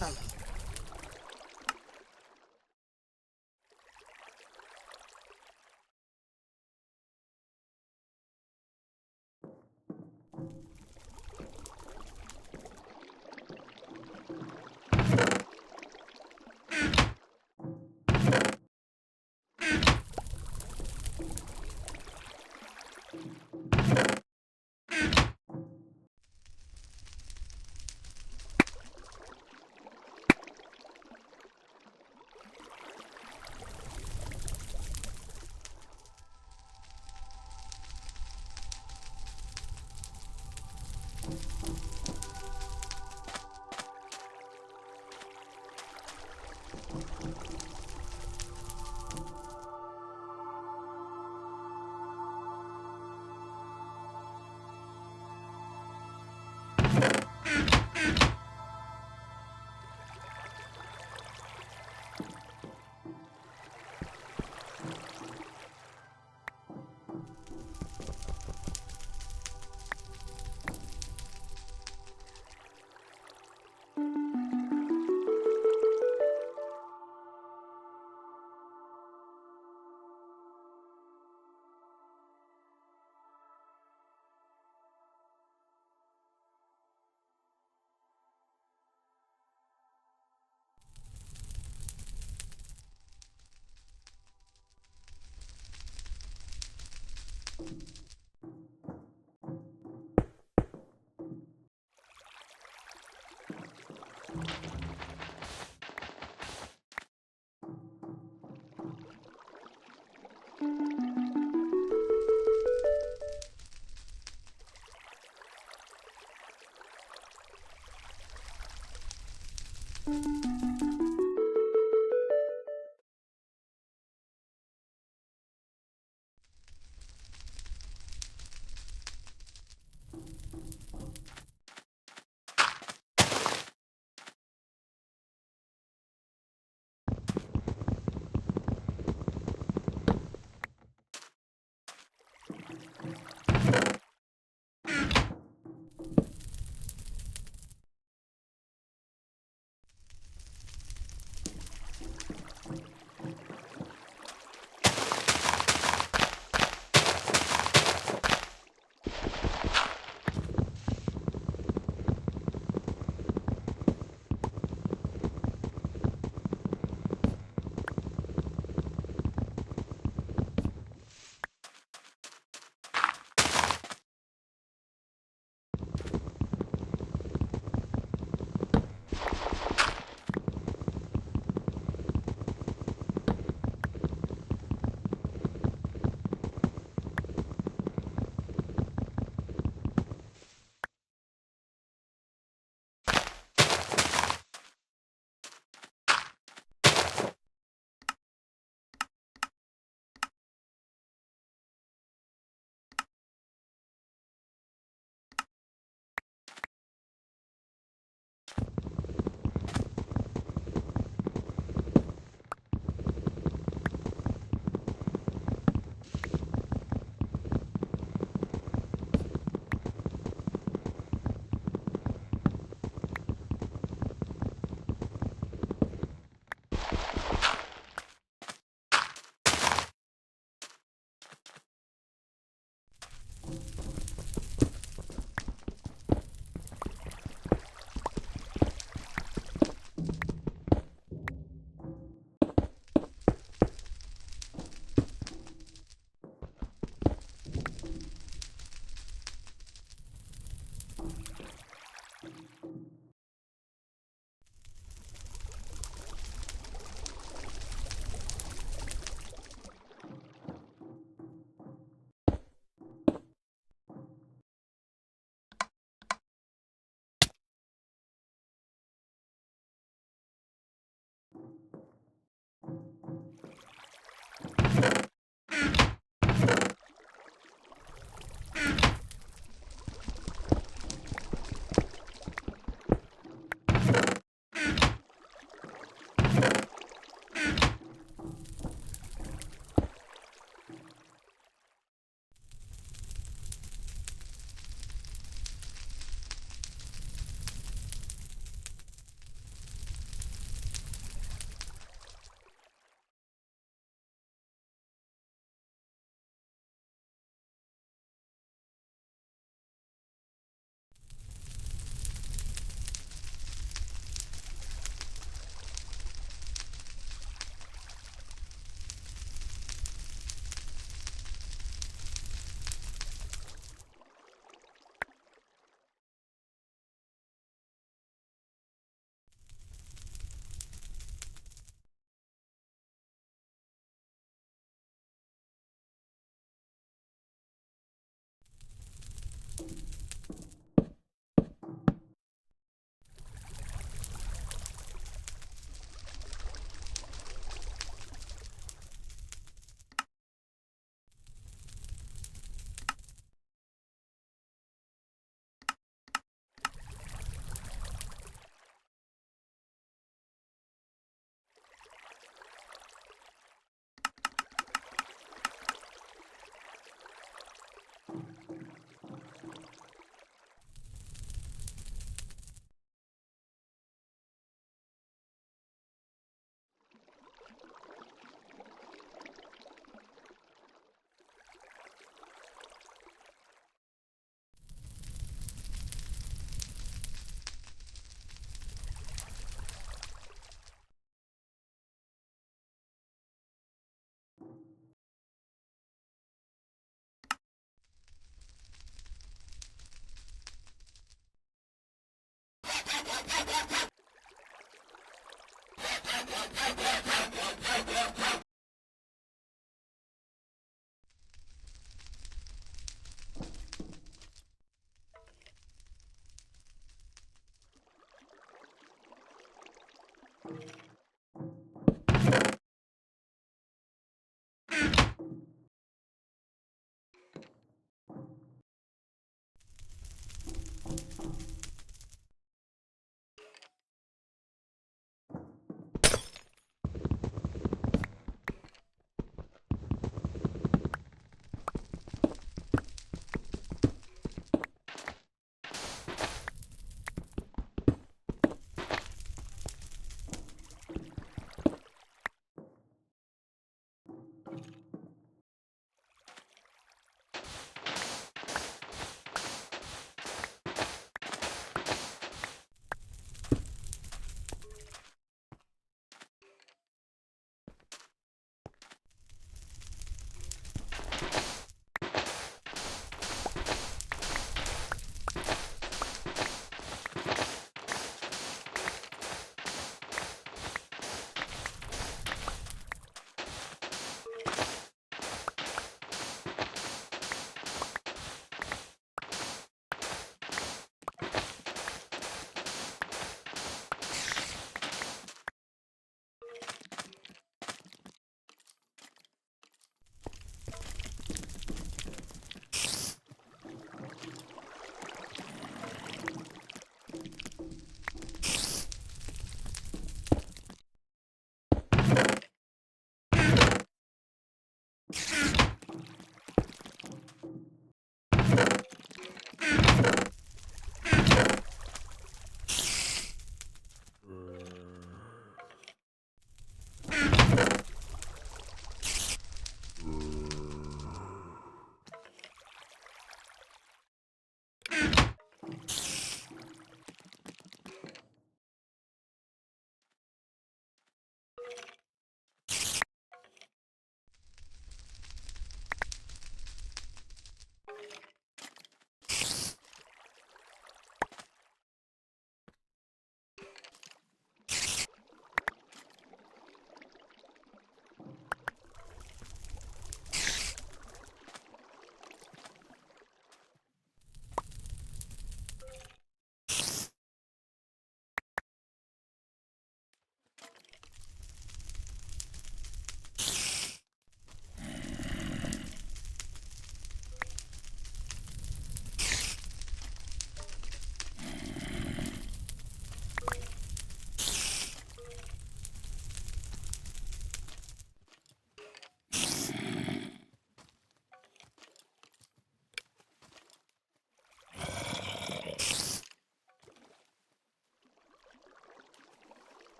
Tamam.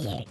here.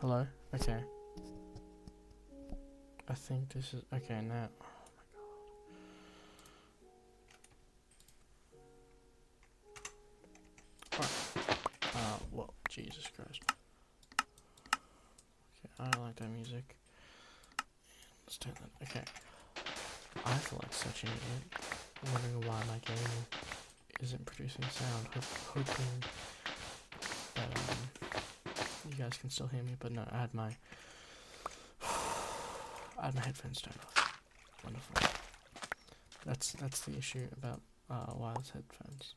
Hello? Okay. I think this is okay now. Oh my god. Alright. Well, Jesus Christ. Okay, I don't like that music. Let's turn that. Okay. I feel like such an idiot. Wondering why my game isn't producing sound. Hoping that you guys can still hear me, but no, I had my headphones turned off. Wonderful. That's the issue about wireless headphones.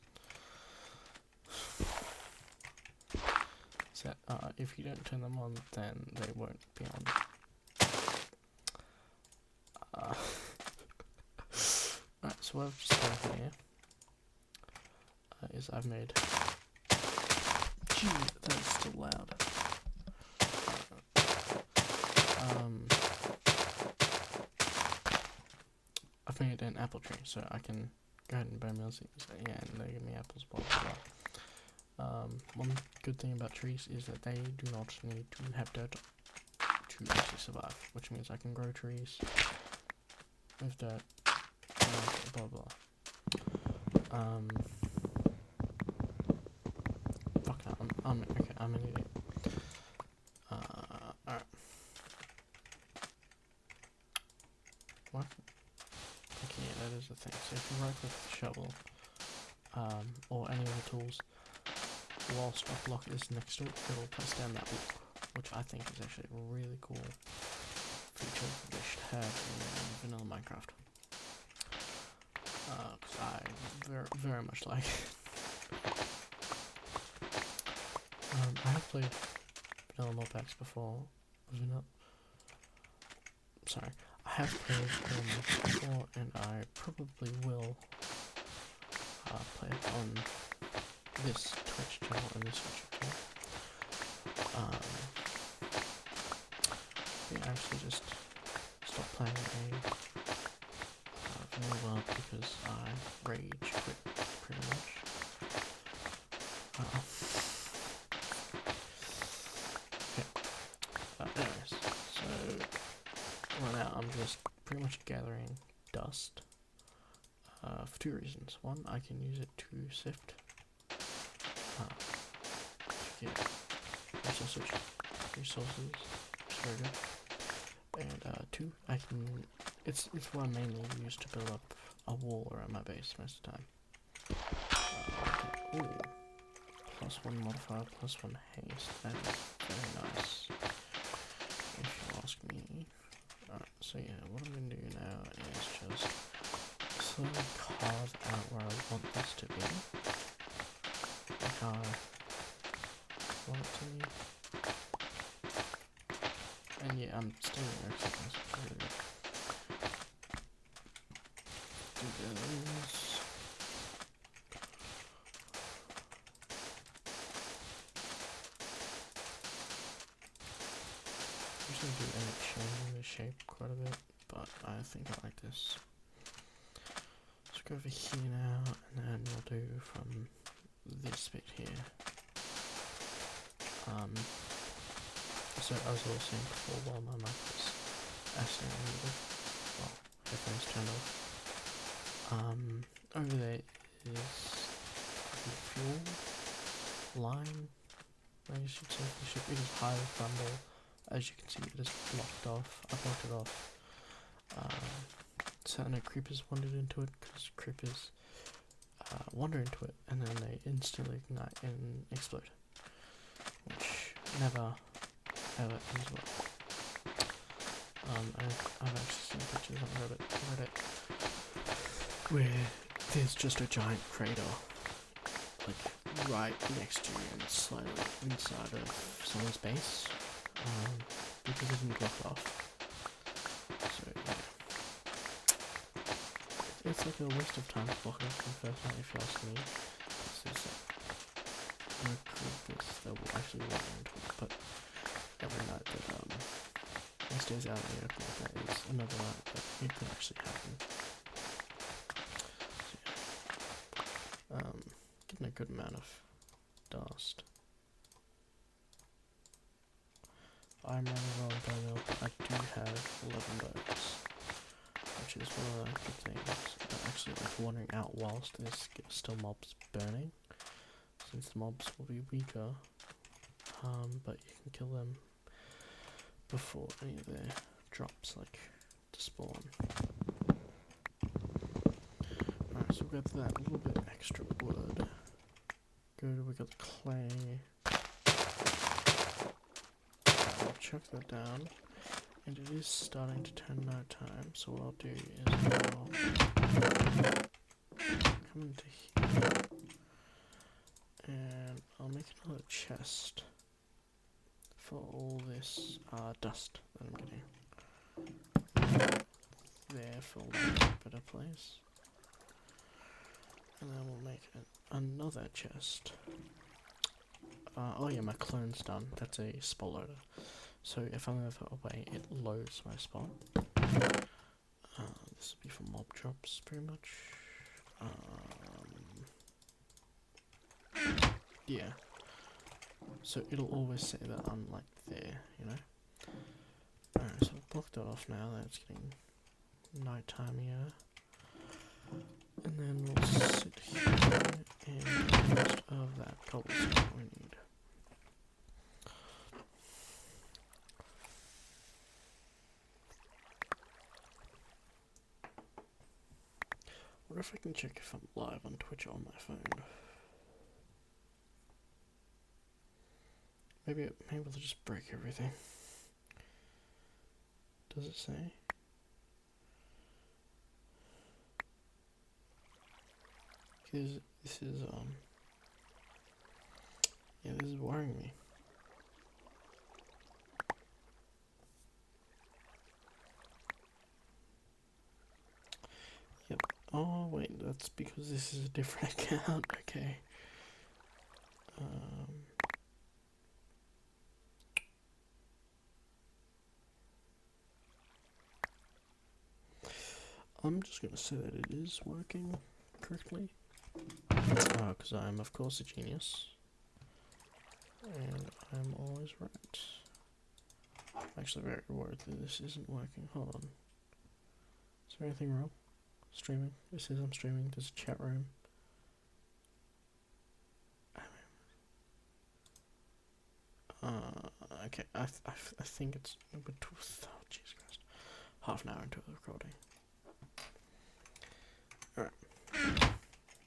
So if you don't turn them on, then they won't be on. Alright, so what I've just done here is I've made. Gee, that's still loud. I've made an apple tree, so I can go ahead and burn meals. Yeah, and they give me apples, blah blah blah. One good thing about trees is that they do not need to have dirt to actually survive, which means I can grow trees with dirt, blah blah. Fuck that, okay, I'm an idiot. Alright. What? Okay, yeah, that is the thing. So if you right click the shovel, or any of the tools, whilst a block is next to it, it'll place down that block, which I think is actually a really cool feature that they should have in vanilla Minecraft. Because I very much like it. I have played vanilla modpacks before. Sorry, I have played vanilla modpacks before, and I probably will play it on this Twitch channel and this Twitch channel. I actually just stopped playing a vanilla because I rage quit pretty much. Anyways, so right now I'm just pretty much gathering dust for two reasons. One, I can use it to sift resources, which is very good. And two, it's what I mainly use to build up a wall around my base most of the time. Ooh. +1 modifier, +1 haste. That is very nice, if you ask me. Alright, so yeah, what I'm going to do now is just slowly carve out where I want this to be. Like how I want it to be. And yeah, I'm still in X seconds. Do this. Usually do end up changing the shape quite a bit, but I think I like this. Let's go over here now, and then we'll do from this bit here. So I was also saying before, while my mic was accidentally muted, well, headphones turned off. Over there is the fuel line, I guess you'd say, for the ship. It is highly flammable. As you can see, it is blocked off. I blocked it off. So no creepers wandered into it, because creepers wander into it and then they instantly ignite and explode, which never ever ends well. I've actually seen pictures on Reddit where there's just a giant crater like right next to you and slightly inside of someone's base, because it isn't blocked off. So yeah, it's like a waste of time to block it off in the first night, if you ask me. There's no creepers that will actually wander into it, but every night that it stays out in the open like that is another night that it could actually happen. So yeah, getting a good amount of dust. I'm running low on bone meal, but I do have 11 bones, which is one of the good things about actually like wandering out whilst there's still mobs burning, since the mobs will be weaker, but you can kill them before any of their drops like to spawn. Alright, so we've got that little bit extra wood. Good, we got the clay. I'll chuck that down, and it is starting to turn night time, so what I'll do is I'll come into here, and I'll make another chest for all this dust that I'm getting. There for a better place. And then we'll make another chest. Oh yeah, my clone's done. That's a spot loader. So if I'm ever away, it loads my spot. This will be for mob drops, pretty much. Yeah. So it'll always say that I'm like there, you know? Alright, so I've blocked it off now. That's getting nighttime here. And then we'll sit here and most of that cobblestone we need. What if I can check if I'm live on Twitch on my phone? Maybe I'll just break everything. Does it say? Because this is yeah, this is worrying me. Yep. Oh wait, that's because this is a different account. Okay. I'm just gonna say that it is working correctly. Because I am of course a genius. And I'm always right. I'm actually very worried that this isn't working. Hold on. Is there anything wrong? Streaming? It says I'm streaming. There's a chat room. Okay. I think it's number 2. Oh, Jesus Christ. Half an hour into the recording. Alright.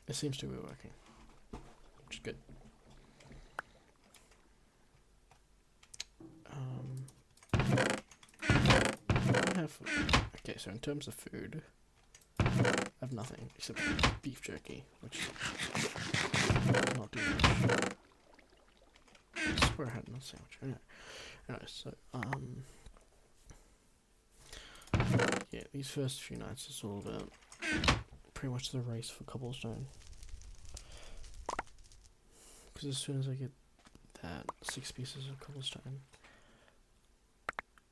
It seems to be working. Which is good. I have... Okay, so in terms of food, I have nothing except beef jerky, which does not do much. I swear I had no sandwich. Anyway, so, yeah, these first few nights is all about pretty much the race for cobblestone. Because as soon as I get that 6 pieces of cobblestone,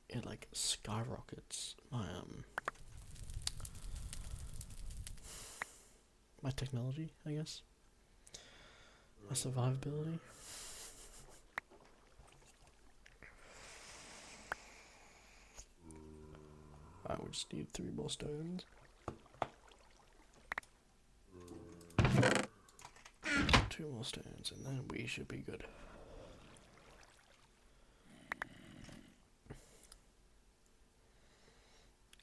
it like skyrockets my technology, I guess. My survivability. Alright, we just need 3 more stones. 2 more stones, and then we should be good.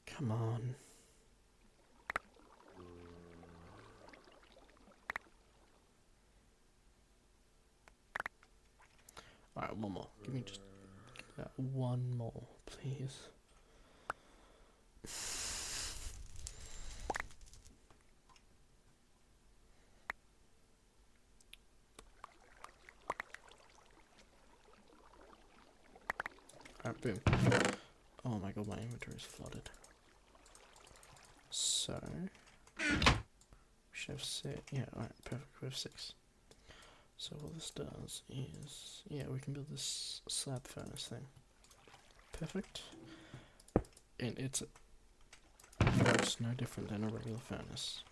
Come on. Alright, one more. Give me just one more, please. Alright, boom. Oh my god, my inventory is flooded. So, we should have 6. Yeah, alright, perfect. We have 6. So what this does is, yeah, we can build this slab furnace thing. Perfect. And it's works no different than a regular furnace.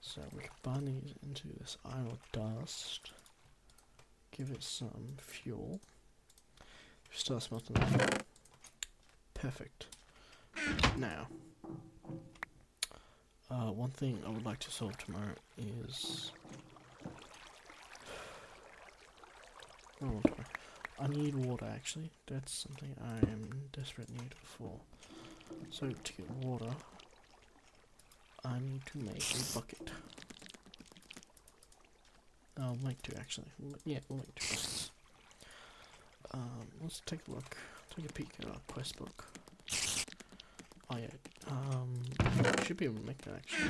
So we combine these into this iron dust. Give it some fuel. Start smelting that. Perfect. Now, one thing I would like to solve tomorrow is... I need water actually. That's something I am in desperate need for. So to get water, I need to make a bucket. I'll make 2 actually. Yeah, we'll make 2 buckets. Let's take a look. Take a peek at our quest book. Oh yeah. Should be able to make that actually.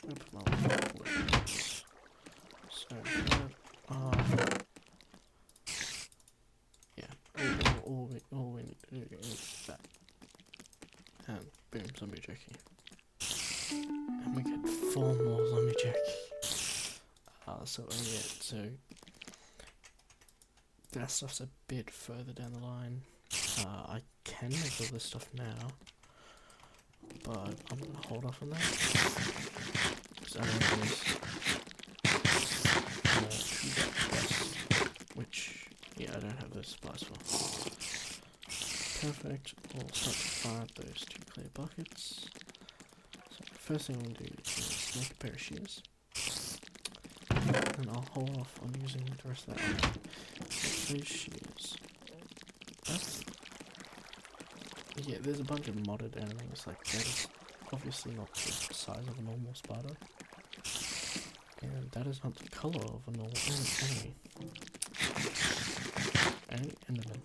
I'm gonna put my words. So yeah. All we need to do is that. And boom, zombie jerky. And we get 4 more zombie jerky. So that stuff's a bit further down the line. I can make all this stuff now, but I'm gonna hold off on that. Because I don't those supplies for. Perfect. We'll start to fire up those 2 clear buckets. So the first thing I'm going to do is make a pair of shears. And I'll hold off on using the rest of that iron. Those shears. That's... Yeah, there's a bunch of modded enemies, like that is obviously not the size of a normal spider. And that is not the colour of a normal enemy. Enderman.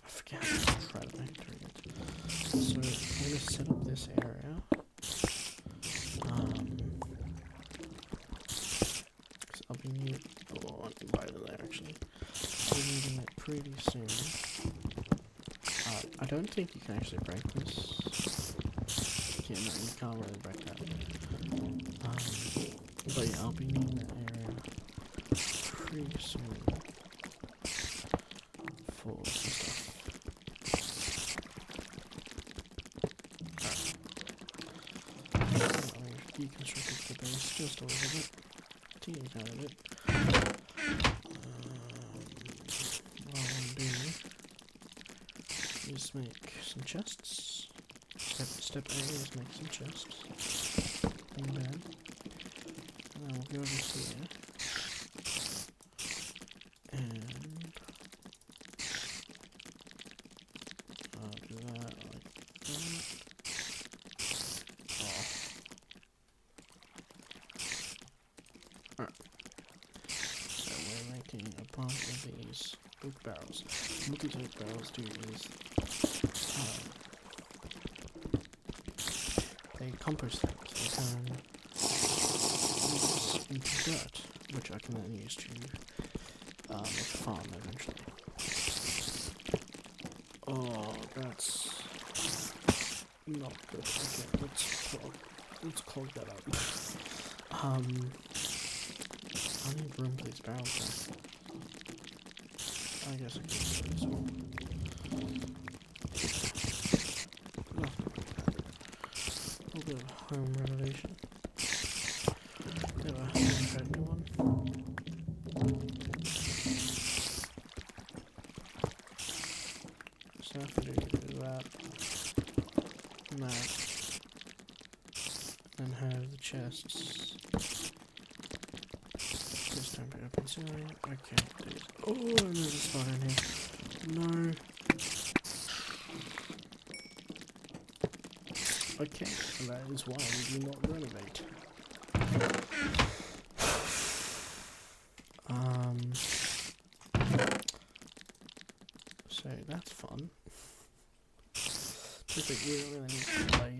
I forget how to try to make it. So I'm going to set up this area. Because I'll be needing... Oh, right in there actually. I'll be needing it pretty soon. I don't think you can actually break this. Yeah, no, you can't really break that. But yeah, I'll be needing that area pretty soon for some stuff. Alright. I've deconstructed the base just a little bit. Teeny tiny bit. What I want to do is make some chests. Step A is make some chests. And then we'll go over here. And I'll do that like that. Oh. Alright. So we're making a bunch of these oak barrels. And what these oak barrels do is they compost things. They turn these into dirt, which I can then use to make a farm eventually. Oh, that's not good. Okay, let's clog that up. I need room for these barrels now. I guess I can do this one. A little bit of home renovation. Never had anyone. So I have to do that and that, and have the chests. This time pick up and ceiling. Okay, there's, oh, and there's a spot in here. No. Okay, and that is why we do not renovate. So that's fun. Just that we don't really need to play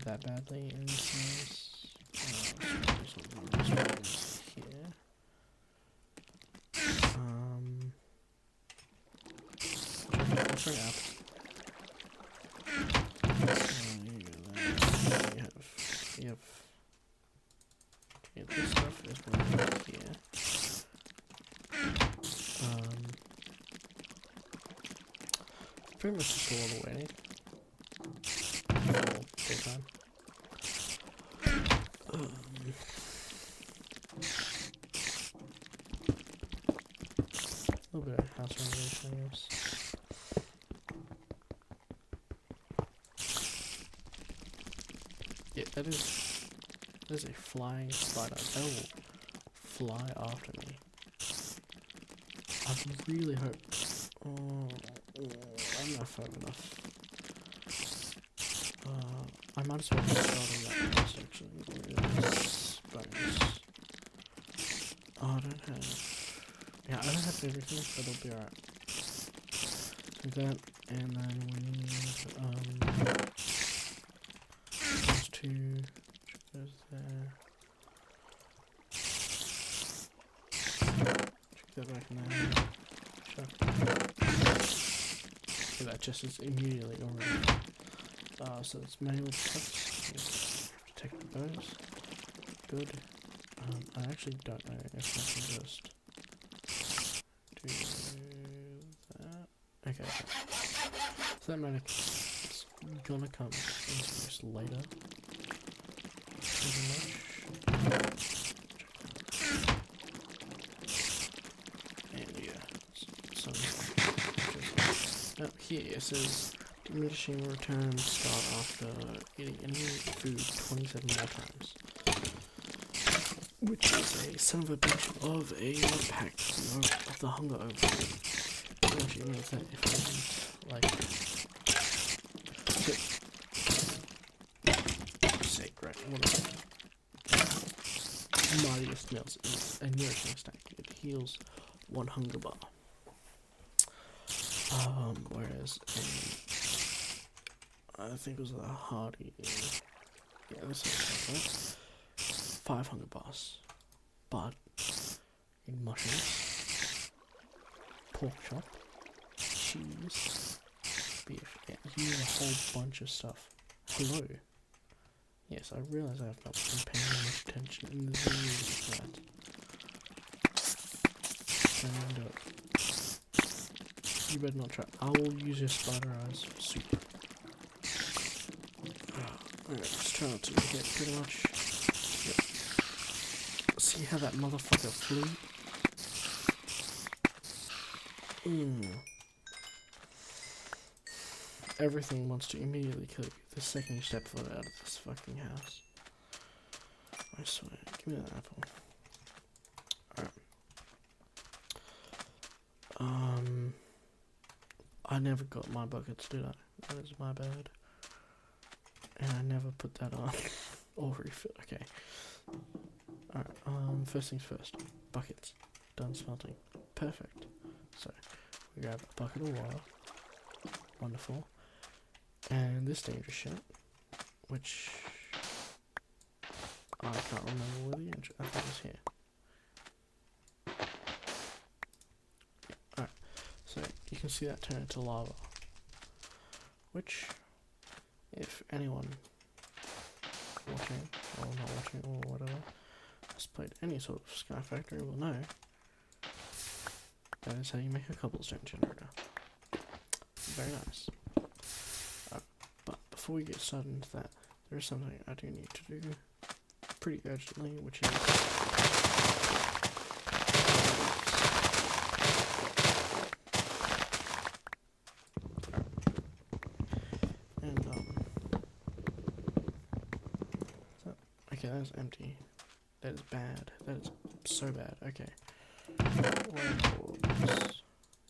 that badly in this series. Here. I'll try it out. Yeah, this stuff is going to be here. Pretty much just all the way. Daytime. A little bit of house renovation, yes. Yeah, that is a flying spider. That will fly after me. I really hope. Oh, I'm not far enough. I might as well start on that list actually. Bonus. Oh, I don't have. Yeah, I don't have everything, but it'll be alright. So that, and then we need those two. Goes there. Check that back in there. Okay, that just is immediately already. So it's manual cuts. Yes, have to take those. Good. I actually don't know if I can just do that. Okay. So that medic is gonna come into use later. Pretty much. And yeah, some now here it says diminishing returns start after eating any food 27 more times. Which is a son of a bitch of a modpack of the hunger overload. Which actually means that if I eat, like, say, right, whatever, mightiest meals is a nourishing snack. It heals 1 hunger bar. Whereas I think it was a hearty, yeah, this is like that. 5 hunger bars, but in mushrooms, pork chop, cheese, beef. Yeah, you need a whole bunch of stuff. Hello. Yes, I realise I have not been paying much attention in the video to that. Stand up. You better not try. I will use your spider eyes for soup. Alright, just try not to hit pretty much. Yep. See how that motherfucker flew? Everything wants to immediately kill you the second you step foot out of this fucking house. I swear. Give me that apple. Alright. I never got my buckets, did I? That is my bad. And I never put that on. Or refill. Okay. Alright, first things first. Buckets. Done smelting. Perfect. So, we grab a bucket of water. Wonderful. And this dangerous shit. Which I can't remember where the I think it was here. Alright. So, you can see that turn into lava. Which, if anyone watching, or not watching, or whatever, has played any sort of Sky Factory will know that is how you make a cobblestone generator. Very nice. But before we get started into that, there is something I do need to do pretty urgently, which is okay, that is empty. That is bad. That is so bad. Okay.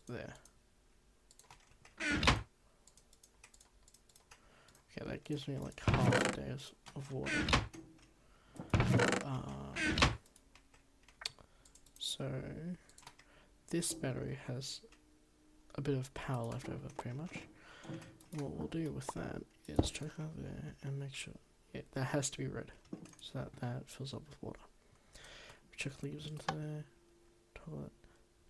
There. Okay, that gives me like half a day of water. So this battery has a bit of power left over, pretty much. And what we'll do with that is check out there and make sure, yeah, that has to be red, so that fills up with water. We chuck leaves into there, toilet,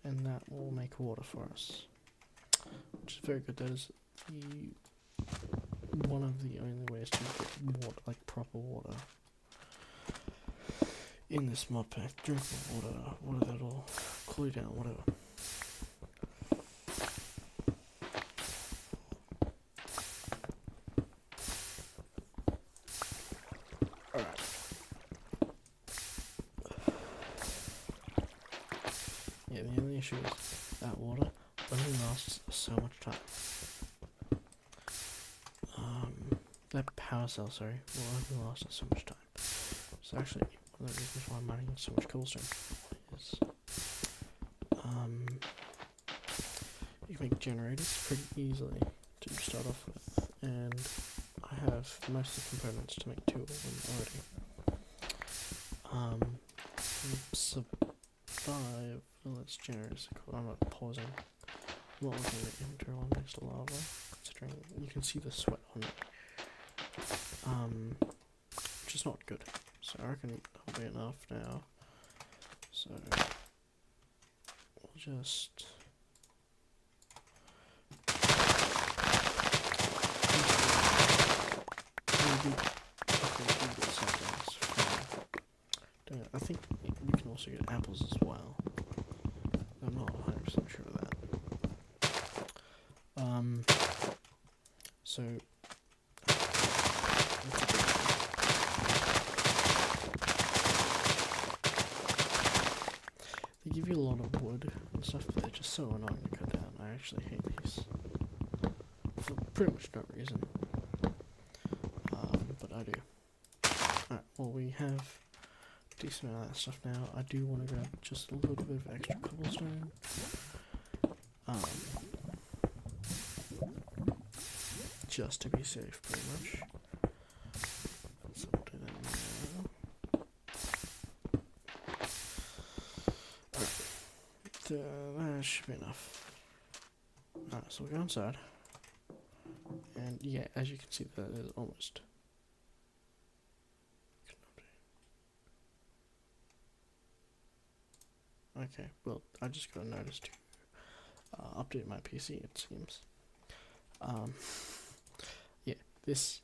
and that will make water for us, which is very good. That is one of the only ways to get water, like proper water, in this mod pack. Drinkable water that'll cool you down, whatever. Alright. Yeah, the only issue is that water only lasts so much time. That power cell, sorry, will only last us so much time. So actually, one of the reasons why I'm mining so much cobblestone is you can make generators pretty easily to start off with, and I have most of the components to make 2 of them already. Survivalist generators. I'm not pausing. I'm not looking at the inventory one next to lava, considering you can see the sweat on it. Which is not good. So I reckon that'll be enough now. So we'll just I think we can also get apples as well. I'm not 100% sure of that. So stuff, but they're just so annoying to cut down. I actually hate these. For pretty much no reason. But I do. Alright, well we have a decent amount of that stuff now. I do want to grab just a little bit of extra cobblestone. Just to be safe, pretty much. So we'll do that now. Alright, that should be enough. Alright, so we'll go inside. And yeah, as you can see, that is almost. Okay, well, I just got a notice to update my PC, it seems. Yeah, this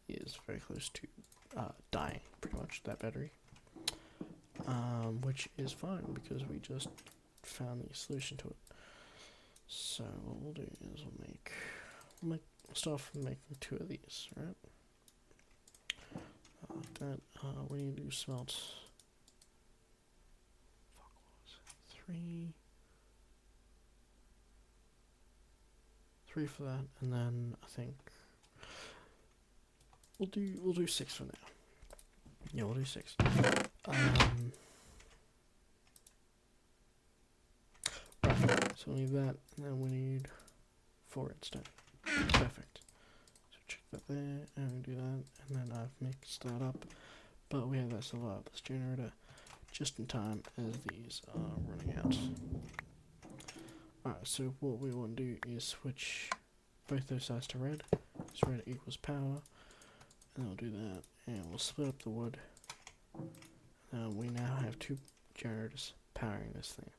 is very close to dying, pretty much, that battery. Which is fine, because we just found the solution to it. So, what we'll do is we'll start off with making 2 of these, right? We need to smelt 3 for that, and then I think we'll do 6 for now. Yeah, we'll do 6. Right, so we need that, and then we need 4 redstone. Perfect. So check that there, and we do that, and then I've mixed that up, but we have that survivalist generator just in time as these are running out. Alright, so what we want to do is switch both those sides to red, so red equals power, and I'll do that, and we'll split up the wood. We now have 2 generators powering this thing.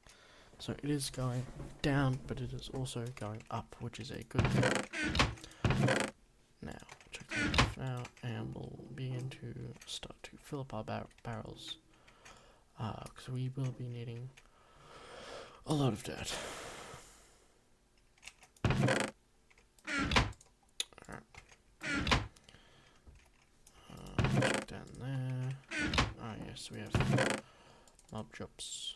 So it is going down, but it is also going up, which is a good thing. Now, check that out, and we'll begin to start to fill up our barrels. Because we will be needing a lot of dirt. Alright. Check down there. Oh yes, we have mob drops.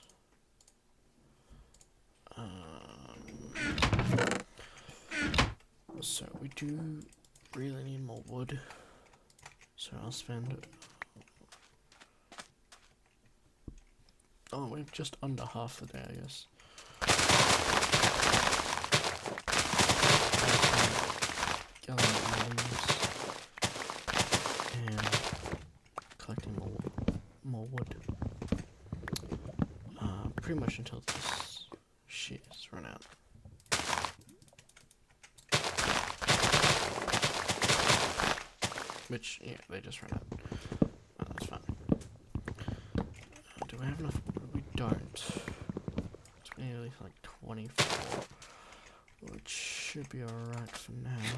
So we do really need more wood. So I'll spend. Oh, we're just under half the day, I guess. Gathering leaves and collecting more wood. Pretty much until this shit is run out. Which, yeah, they just ran out. Oh, that's fine. Do we have enough? We don't. It's nearly like 24, which should be alright for now.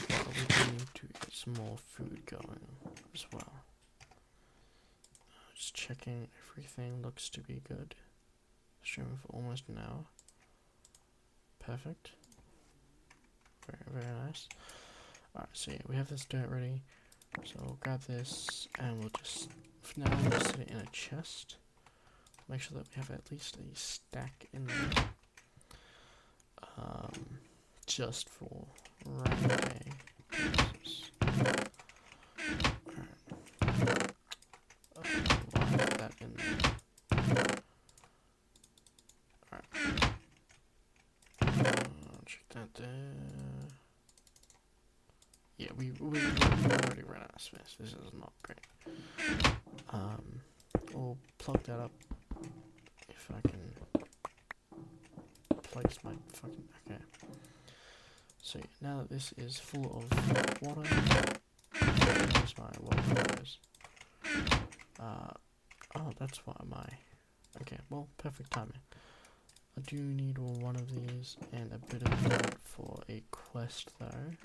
But we do need to get some more food going as well. Just checking everything looks to be good. Streaming for almost an hour. Perfect. Very, very nice. Alright, so yeah, we have this dirt ready. So we'll grab this and we'll just, for now, we'll just set it in a chest. Make sure that we have at least a stack in there. Just for rainy day purposes. Alright. We'll have that in there. Alright. Check that there. Yeah, we already ran out of space. This is not great. We'll plug that up if I can place my fucking. Okay. So now that this is full of water, here's my water goes. Oh, that's why my. Okay, well, perfect timing. I do need one of these and a bit of dirt for a quest though.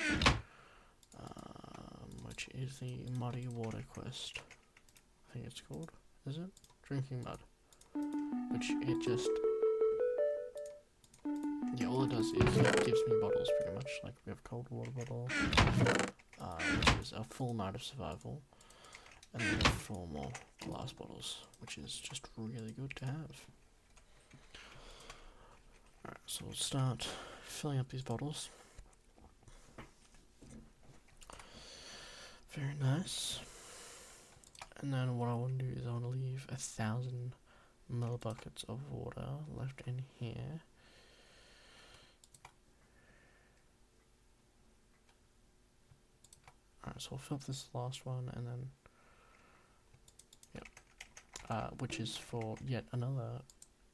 Which is the muddy water quest. I think it's called. Is it? Drinking mud. Which it just. Yeah, all it does is it gives me bottles pretty much. Like we have cold water bottle, which is a full night of survival. And then 4 more glass bottles, which is just really good to have. Alright, so we'll start filling up these bottles. Very nice. And then what I want to do is I want to leave 1,000 millibuckets of water left in here. Alright, so we'll fill up this last one and then, yep, which is for yet another,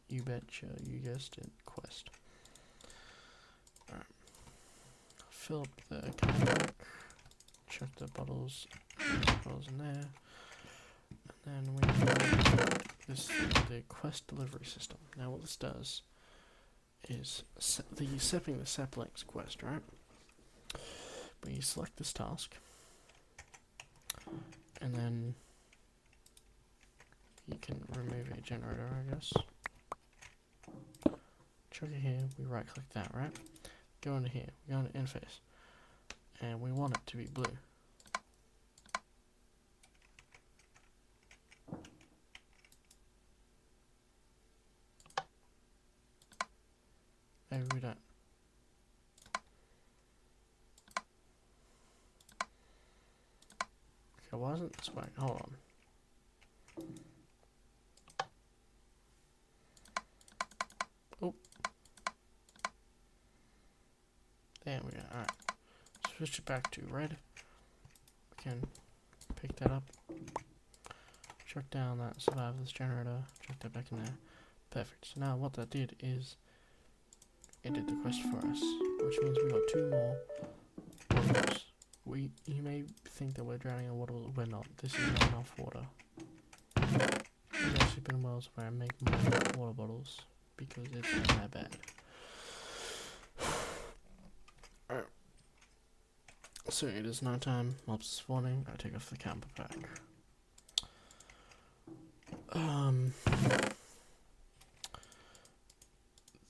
you betcha, you guessed it, quest. Alright, fill up the camelback, chuck the bottles in there, and then we have this, the quest delivery system. Now what this does is setting the saplings quest, right? We select this task, and then you can remove a generator, I guess. Chuck it here, we right click that, right? Go into here, we go into interface, and we want it to be blue. Maybe we don't. Okay, why isn't this working? Hold on. Oh. There we go. Alright. Switch it back to red. We can pick that up. Chuck down that survivalist generator. Chuck that back in there. Perfect. So now what that did is it did the quest for us, which means we got 2 more bottles. You may think that we're drowning in water, we're not. This is not enough water. There's actually been wells where I make more water bottles because it's not that bad. Alright. So it is nighttime, mobs spawning, I take off the camper pack.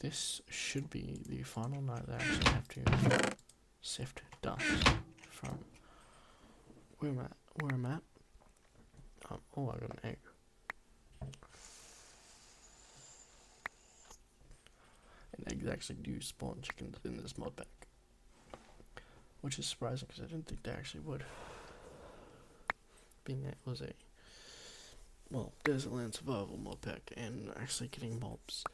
This should be the final night that I actually have to sift dust from where I'm at. Oh, I got an egg. And eggs actually do spawn chickens in this mod pack, which is surprising because I didn't think they actually would. Being that it was a, well, desert land survival mod pack, and actually getting mobs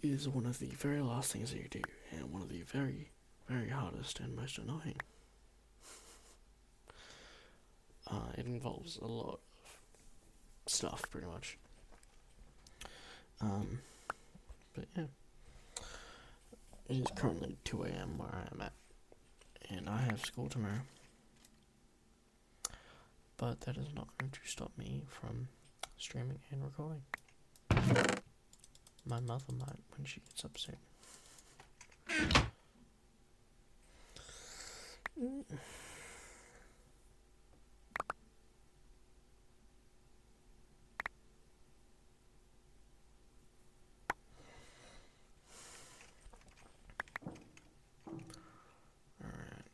is one of the very last things that you do, and one of the very, very hardest and most annoying. It involves a lot of stuff, pretty much. But yeah, it is currently 2 AM where I am at, and I have school tomorrow. But that is not going to stop me from streaming and recording. My mother might when she gets up soon. Alright.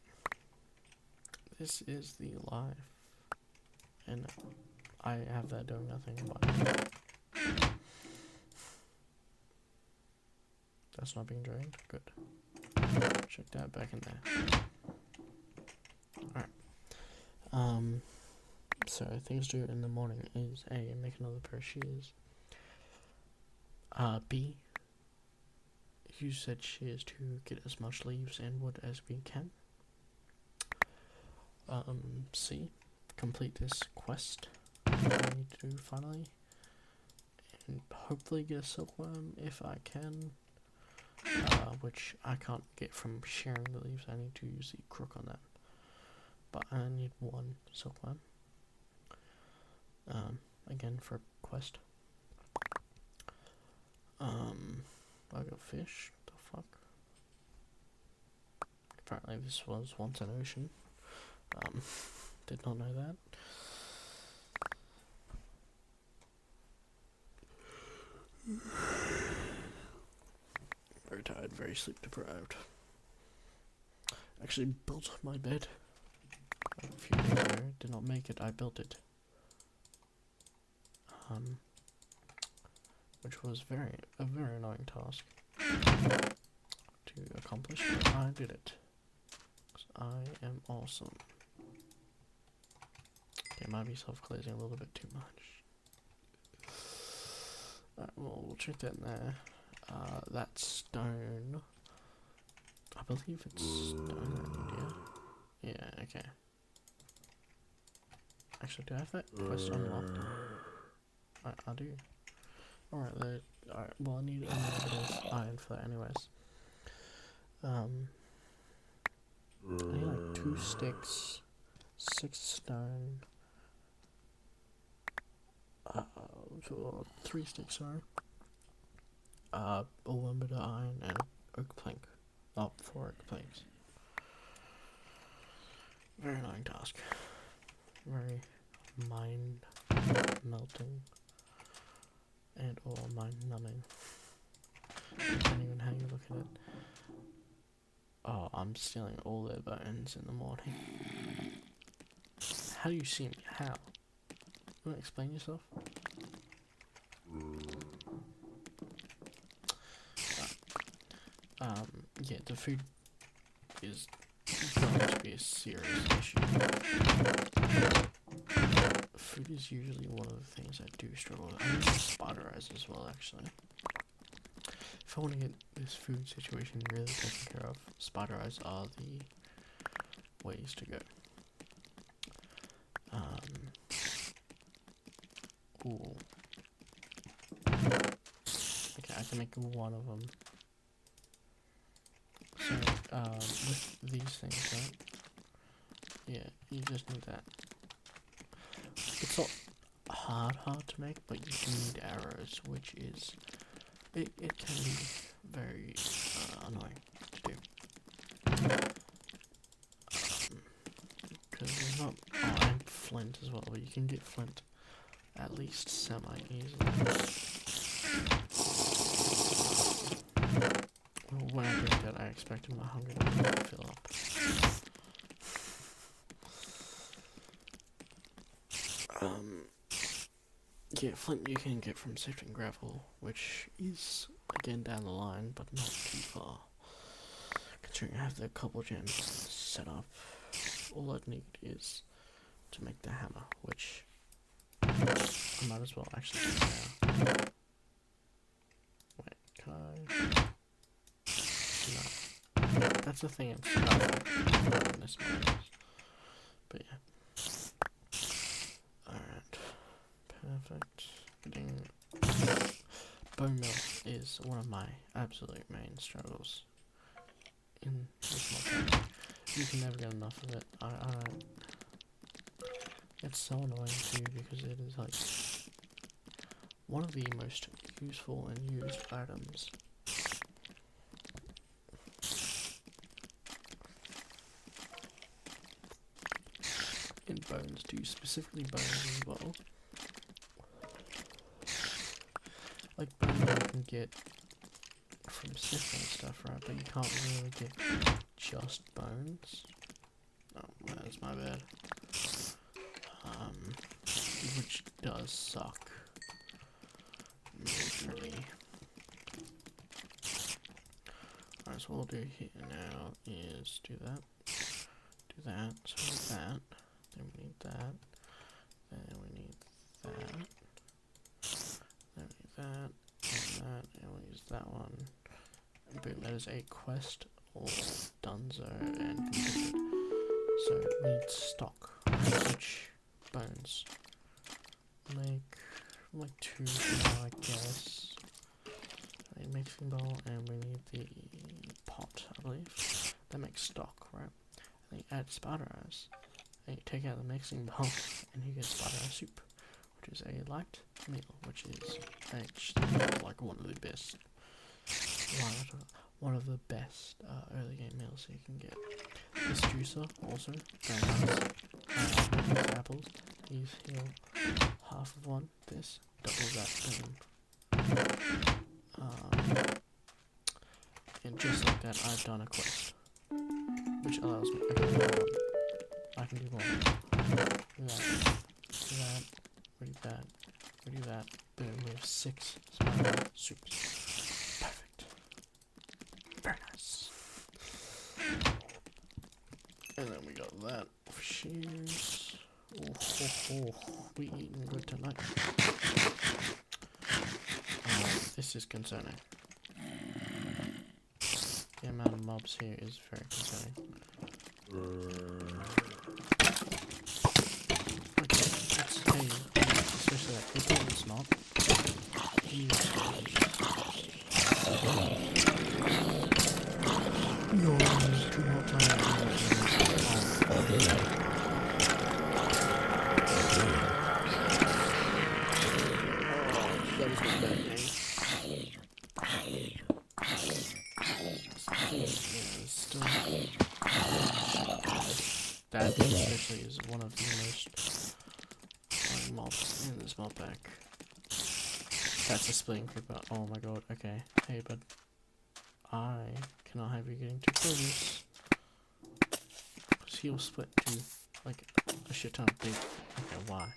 This is the life. And I have that doing nothing but that's not being drained. Good. Check that back in there. Alright. So things to do in the morning is A, make another pair of shears. B, use said shears to get as much leaves and wood as we can. C, complete this quest I need to do finally, and hopefully get a silkworm if I can, which I can't get from sharing the leaves. I need to use the crook on that, but I need 1 silkworm, again for quest. I got fish, the fuck? Apparently this was once an ocean. Did not know that. Very tired, very sleep deprived. Actually built my bed a few days ago. Did not make it, I built it. which was a very annoying task to accomplish, but I did it. 'Cause I am awesome. Okay, might be self-glazing a little bit too much. Alright, well, we'll check that in there. That stone, I believe it's stone, yeah, okay. Actually, do I have that quest unlocked? I do. Alright, well, I need a little bit of iron for that anyways. I need like 2 sticks, 6 stone, 3 sticks, sorry. 1 bit of iron and oak plank. 4 oak planks. Very annoying task. Very mind melting and or mind numbing, depending on how you look at it. Oh, I'm stealing all their bones in the morning. How do you see me? How? You wanna explain yourself? Yeah, the food is going to be a serious issue. Food is usually one of the things I do struggle with. I need spider eyes as well, actually. If I want to get this food situation really taken care of, spider eyes are the ways to go. Ooh. Okay, I can make 1 of them. So, with these things, right? Yeah, you just need that. It's not hard to make, but you need arrows, which is, it can be very annoying to do. Because there's not, and flint as well, but you can get flint at least semi-easily. When I did that, I expected my hunger to fill up. Yeah, flint you can get from sifting gravel, which is again down the line, but not too far. Considering I have the cobble gems set up, all I need is to make the hammer, which I might as well actually do now. Wait, can I? No. That's the thing, it's not in this mode. But yeah. Alright. Perfect. Bone meal is one of my absolute main struggles in this mod. You can never get enough of it. I don't. It's so annoying too because it is like one of the most useful and used items. In bones too, specifically bones as well. Like bones you can get from sifting and stuff, right? But you can't really get just bones. Oh, that's my bad. Which does suck. Majorly. Alright, so what we'll do here now is do that. Do that. So we need that. Then we need that. Then we need that. Then we need that. And that. And we'll use that one. And boom, that is a quest all donezo and completed. So we need stock. Which bones? Make like 2 now, I guess. A mixing bowl, and we need the pot, I believe. That makes stock, right? And you add spider eyes. And you take out the mixing bowl, and you get spider eye soup, which is a light meal, which is actually like one of the best early game meals you can get. This juicer also very nice. Apples. These heal half of one. This doubles that boom. And just like that, I've done a quest, which allows me. Okay, I can do more. Do that. Do that. Read that. We do that. Boom, we have 6 spider soups. Perfect. Very nice. And then we got that for shears. We eating good tonight. This is concerning. The amount of mobs here is very concerning. Okay, let's hey, especially that people it's not. No, do not try that. That was my bad name. Still, that especially is one of the most mobs in this mod pack. That's a splitting creeper. Oh my god. Okay. Hey, but I cannot have you getting too close. Because he'll split to like a shit ton of big. Okay, why?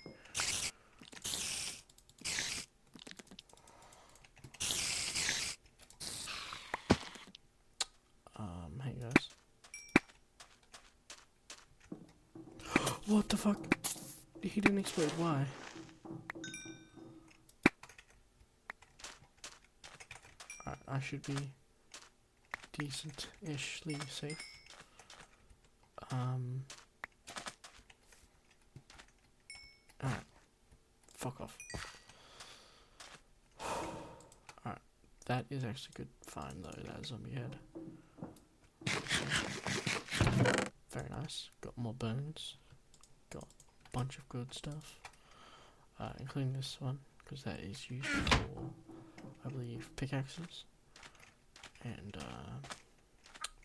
Hey guys. What the fuck? He didn't explode. Why? I should be decent-ishly safe. Alright. Fuck off. Alright. That is actually good find though, that zombie head. Very nice. Got more bones. Got a bunch of good stuff. Including this one, because that is used for, I believe, pickaxes. And,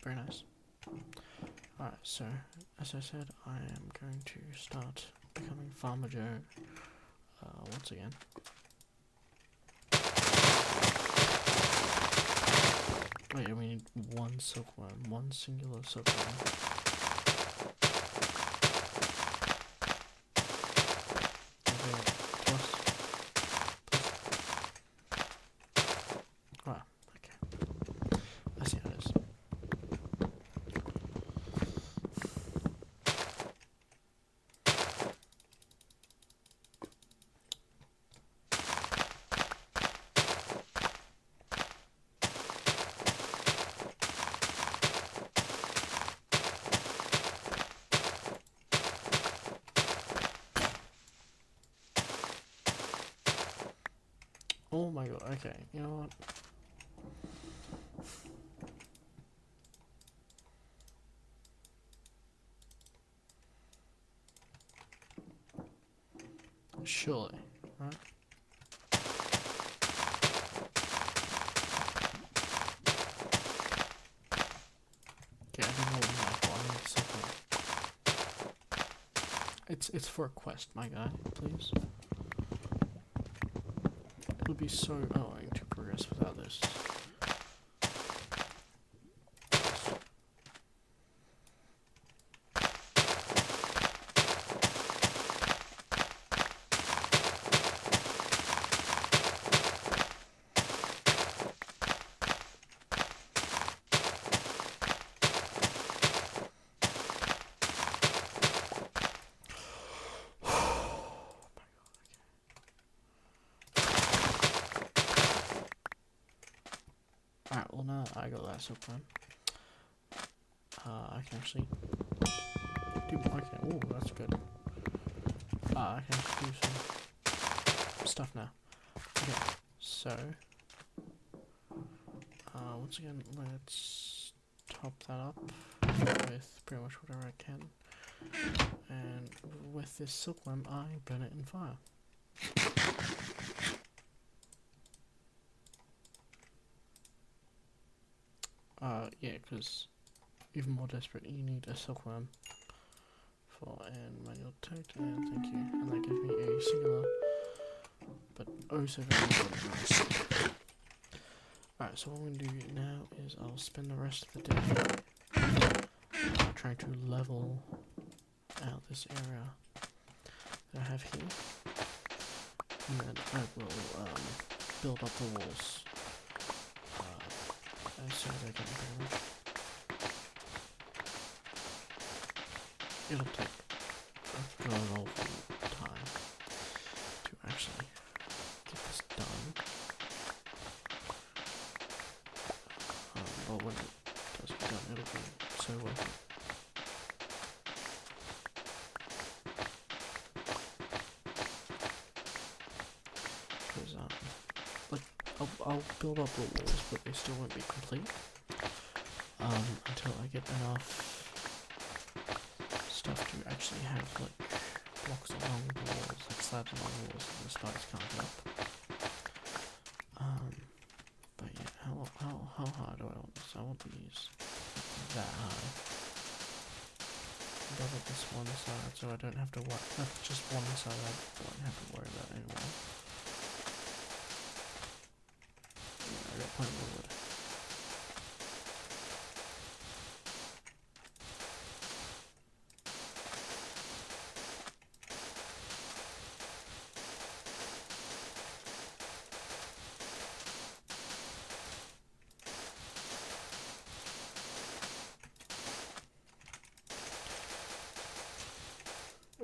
very nice. Alright, so, as I said, I am going to start becoming Farmer Joe, once again. Wait, we need one silkworm, one singular silkworm. Oh my god, okay, you know what? Surely, right? Okay, I don't know It's for a quest, my guy, please. It would be so annoying to progress without this. Alright, well now I got that silkworm. I can actually do, okay, oh that's good. I can actually do some stuff now. Okay, so, once again, let's top that up with pretty much whatever I can. And with this silkworm, I burn it in fire. Yeah, because even more desperate, you need a silkworm for an manual tag, and thank you. And that gives me a singular, but oh so very important nice. Alright, so what I'm going to do now is I'll spend the rest of the day trying to level out this area that I have here. And then I will build up the walls as soon as I can, pretty much. It'll take a good old time to actually get this done. But when it does get done, it'll be so worth it. Because, like, I'll build up the walls, but they still won't be complete until I get enough stuff to actually have, like, blocks along the walls, like slabs along the walls that the spiders can't get up. But yeah, how high do I want this? I want these that high. Double this one side so I don't have to worry. That's just one side I don't have to worry about anymore. Yeah, I got plenty of wood.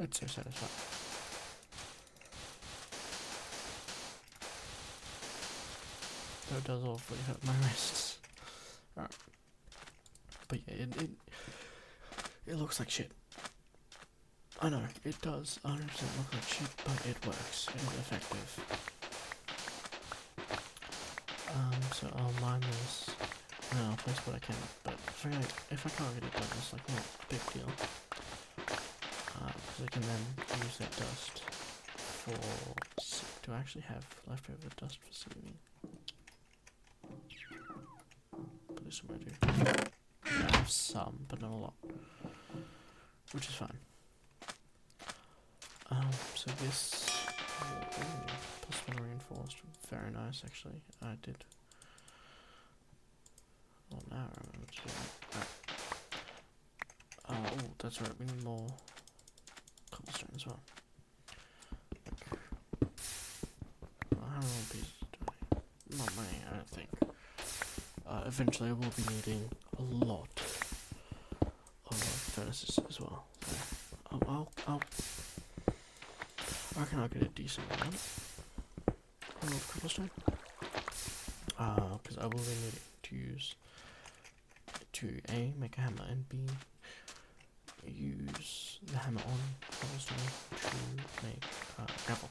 It's so satisfying. Though it does awfully hurt my wrists. Alright. But yeah, it looks like shit. I know, it does 100% look like shit, but it works. It is effective. So I'll mine this. And I'll place what I can, but if I can't get it done, it's like not a big deal. Because I can then use that dust to actually have leftover dust for sieving. Put this somewhere too. I have some, but not a lot. Which is fine. So this +1 reinforced, very nice actually. I did. Well, now I remember to do that. Right. Oh, that's right. We need more cobblestone as well. How many pieces do I need? Not many, I don't think. Eventually, I will be needing a lot of furnaces as well. So, I reckon I'll get a decent amount of cobblestone. Because I will be needing to use to A, make a hammer, and B, use the hammer on cobblestone to make gravel.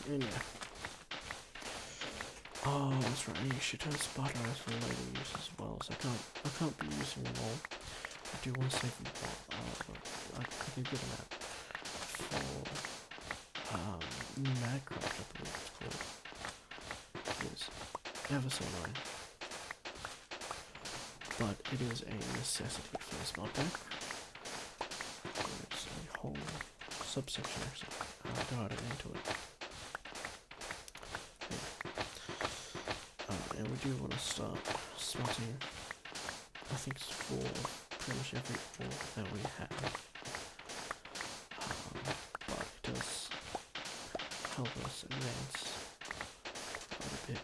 And yeah. Oh, that's right. I need a shit ton of spider eyes for later use as well. So I can't be using them all. I do want to save them all. I could do good amount for Magcraft, I believe it's called. It is ever so annoying, but it is a necessity for this modpack. There's a whole subsection actually divided into it. Yeah. And we do want to start smelting, I think it's for pretty much every ore that we have. But it does help us advance quite a bit,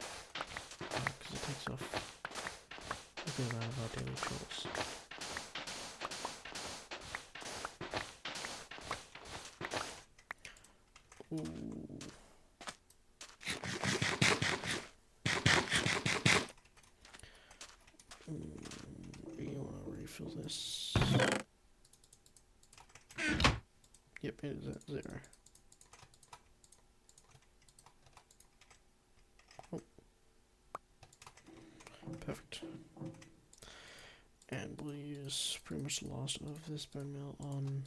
because it takes off a good amount of our daily chores. Ooh. You want to refill this? Yep, it is at 0. Oh. Perfect. And we'll use pretty much the last of this bone meal on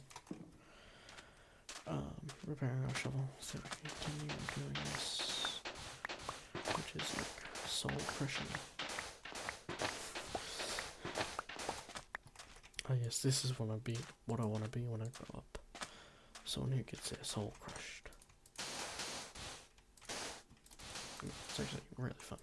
repairing our shovel, so we can continue doing this, which is like soul crushing. Oh yes, this is what I want to be when I grow up. Someone who gets their soul crushed. It's actually really fun.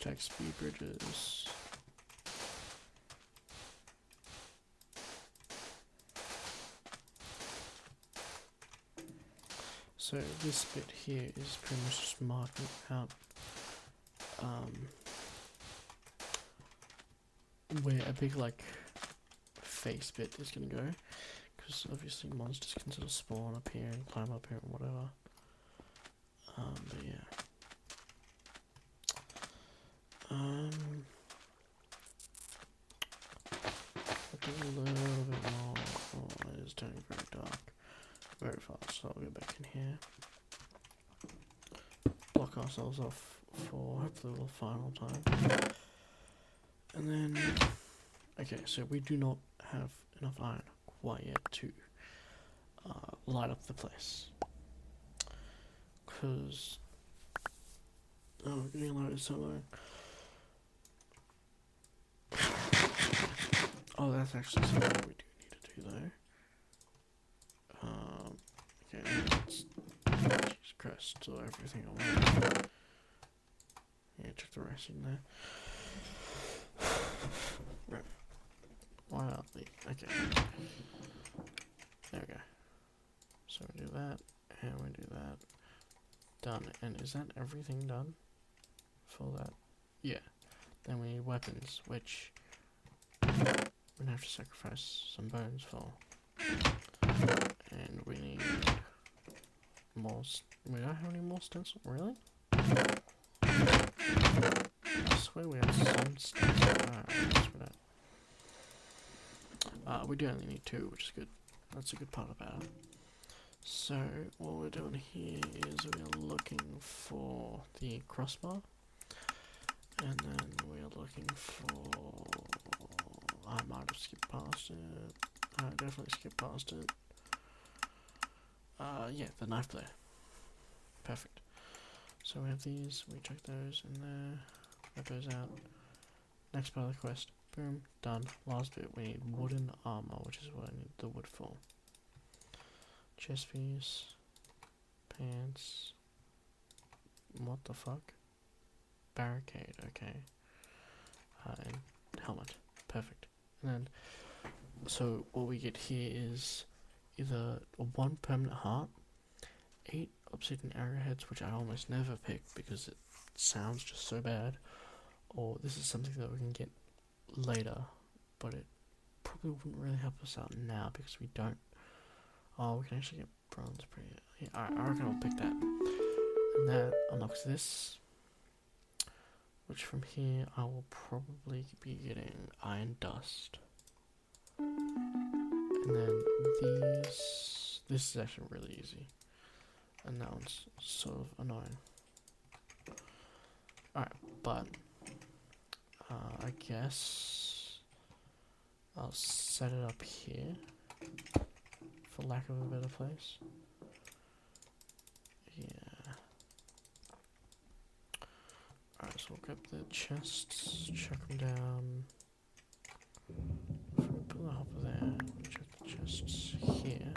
Hashtag speed bridges. So this bit here is pretty much just marking out where a big like face bit is gonna go, because obviously monsters can sort of spawn up here and climb up here and whatever. But yeah. I'll do a little bit more. Oh, it is turning very dark very fast, so I'll go back in here. Block ourselves off for hopefully the final time. And then, okay, so we do not have enough iron quite yet to light up the place. Because, oh, getting light is so low. Oh, that's actually something we do need to do though. Okay, let's, Jesus Christ, so everything away. Yeah, check the racing there. Right. Why aren't we? Okay. There we go. So we do that, and we do that. Done. And is that everything done for that? Yeah. Then we need weapons, which we're gonna have to sacrifice some bones for. And we need more. We don't have any more stencil, really? I swear we have some stencil. We do only need 2, which is good. That's a good part about it. So what we're doing here is we're looking for the crossbar, and then we're looking for. I might have skipped past it. I definitely skipped past it. Yeah, the knife blade. Perfect. So we have these, we check those in there, get those out. Next part of the quest. Boom, done. Last bit, we need wooden armor, which is what I need the wood for. Chest piece, pants, what the fuck? Barricade, okay. And helmet, perfect. And then, so what we get here is either 1 permanent heart, 8 obsidian arrowheads, which I almost never pick because it sounds just so bad, or this is something that we can get later, but it probably wouldn't really help us out now because we don't. Oh, we can actually get bronze pretty. Yeah, I reckon I'll pick that. And that unlocks this, which from here I will probably be getting iron dust. And then these. This is actually really easy. And that one's sort of annoying. Alright, but I guess I'll set it up here, for lack of a better place. Yeah. Alright, so we'll grab the chests, chuck them down. If we put the hopper there, we'll check the chests here.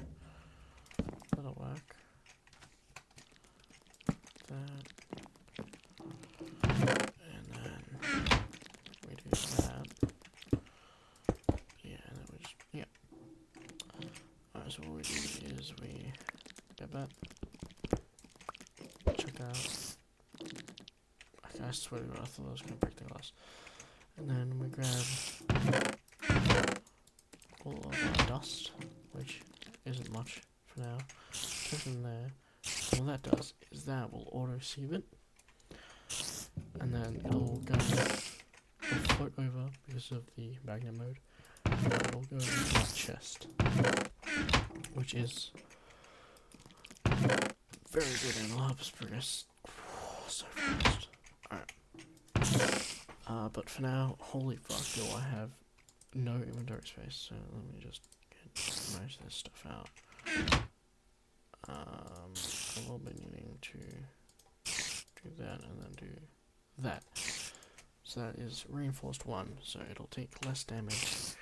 That'll work. That. And then we do that. Yeah, and then we just, yeah. Alright, so what we do is we get that. Check that out. I swear to God, I thought I was going to break the glass. And then we grab all of our dust, which isn't much for now. Chuck them there. And what that does is that will auto sieve it, and then it'll float over because of the magnet mode. And it'll go into that chest, which is very good and will help us progress so fast. Alright. But for now, holy fuck, do I have no inventory space, so let me just get most of this stuff out. I will be needing to do that and then do that. So that is reinforced 1, so it'll take less damage,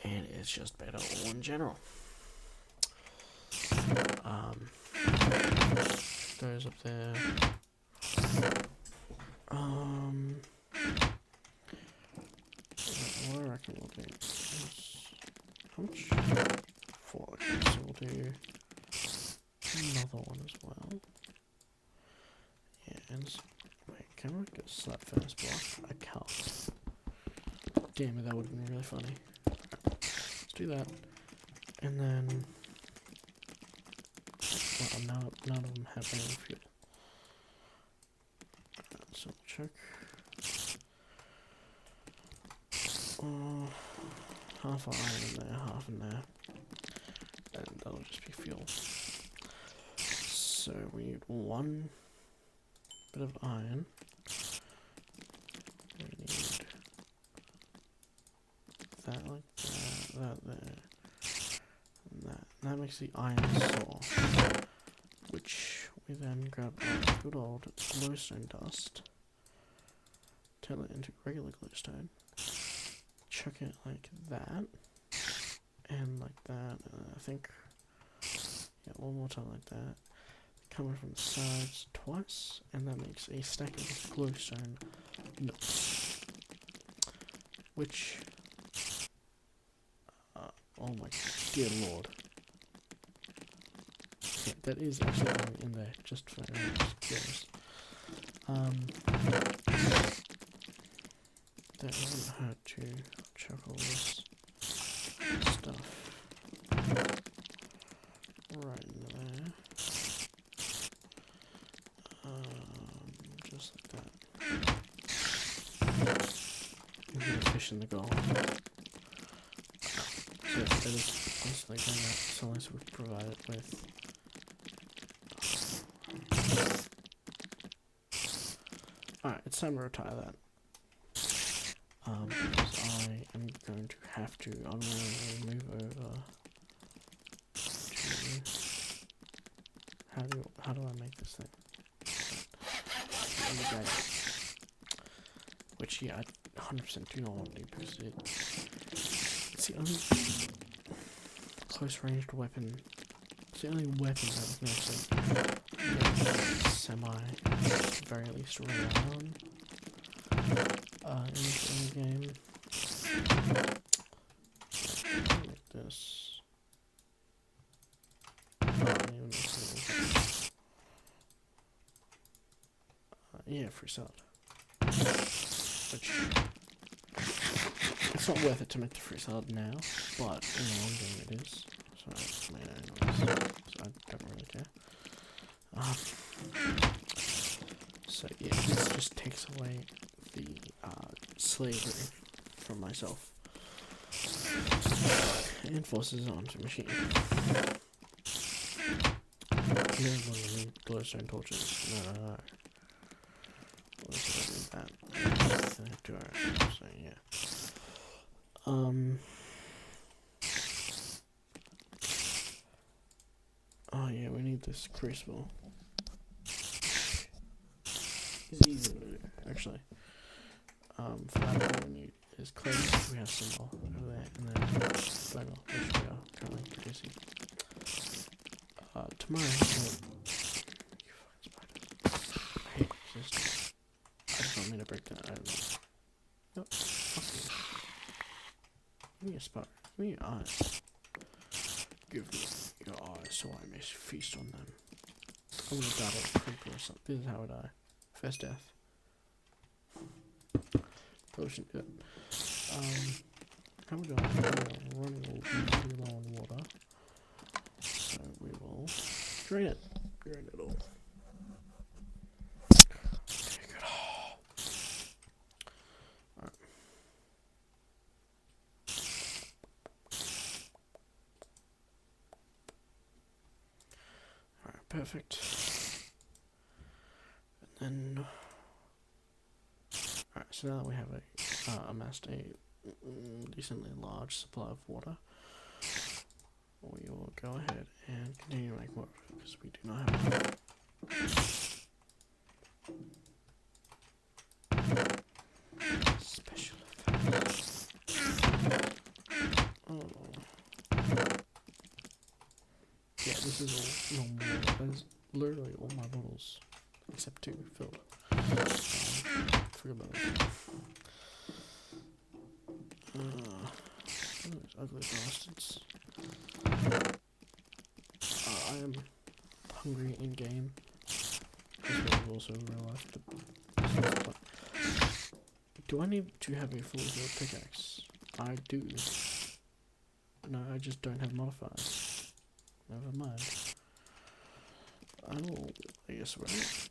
and it's just better all in general. Goes up there. What I reckon we'll do is, how much? 4, okay, so we'll do another one as well. Yeah, and wait, can I get a slab furnace block? I can't. Damn it, that would have been really funny. Right, let's do that. And then, well, none of them have any fuel. So we'll check. Half iron in there, half in there. And that'll just be fuel. So we need 1 bit of iron. We need that like that there, and that. And that makes the iron saw, which we then grab our good old glowstone dust, turn it into regular glowstone, chuck it like that, and like that, and I think, yeah, one more time like that, coming from the sides twice, and that makes a stack of glowstone nuts, which, oh my dear lord, yeah, that is actually going in there, just for just curious. That wouldn't hurt to chuck all this stuff right in there. Just like that. We're gonna fish in the goal. So instead of constantly going out so long as we've provided with alright, it's time to retire that. Because I am going to have to unwillingly move over to how do I make this thing? Which yeah, I 100% do not want to do because it's the only close ranged weapon. It's the only weapon that I can actually very least rely on in the game. Like this. Yeah, free salad. Which, it's not worth it to make the free salad now, but in the long game it is. So I mean, anyways, so I don't really care. So yeah, this just takes away the slavery from myself and forces it onto machine. No, glowstone torches. No. That. So yeah. Oh yeah, we need this crucible. It's easy to do, actually. For that, what we need is clay. We have some more over there, and then flame, which we are currently producing. Tomorrow, you fucking spiders. I hate resistance. I just don't mean to break that. I don't know. No, fuck you. Give me a spider. Give me your eyes. Give me your eyes so I may feast on them. I'm gonna die like a creeper or something. This is how I die. First death. Probably shouldn't do it. How we doing? We're running a little too low on water. So we will drain it. Drain it all. Take it all. Alright. Alright, perfect. And then alright, so now that we have amassed a decently large supply of water, we will go ahead and continue to make more because we do not have enough. Special effects. Oh. Yeah, this is all normal. That is literally all my bottles, except 2 filled. Forget about this. Those ugly bastards. I am hungry in game. This was also in real life. But do I need to have a fully healed pickaxe? I do. No, I just don't have modifiers. Never mind. Oh, I guess we're right.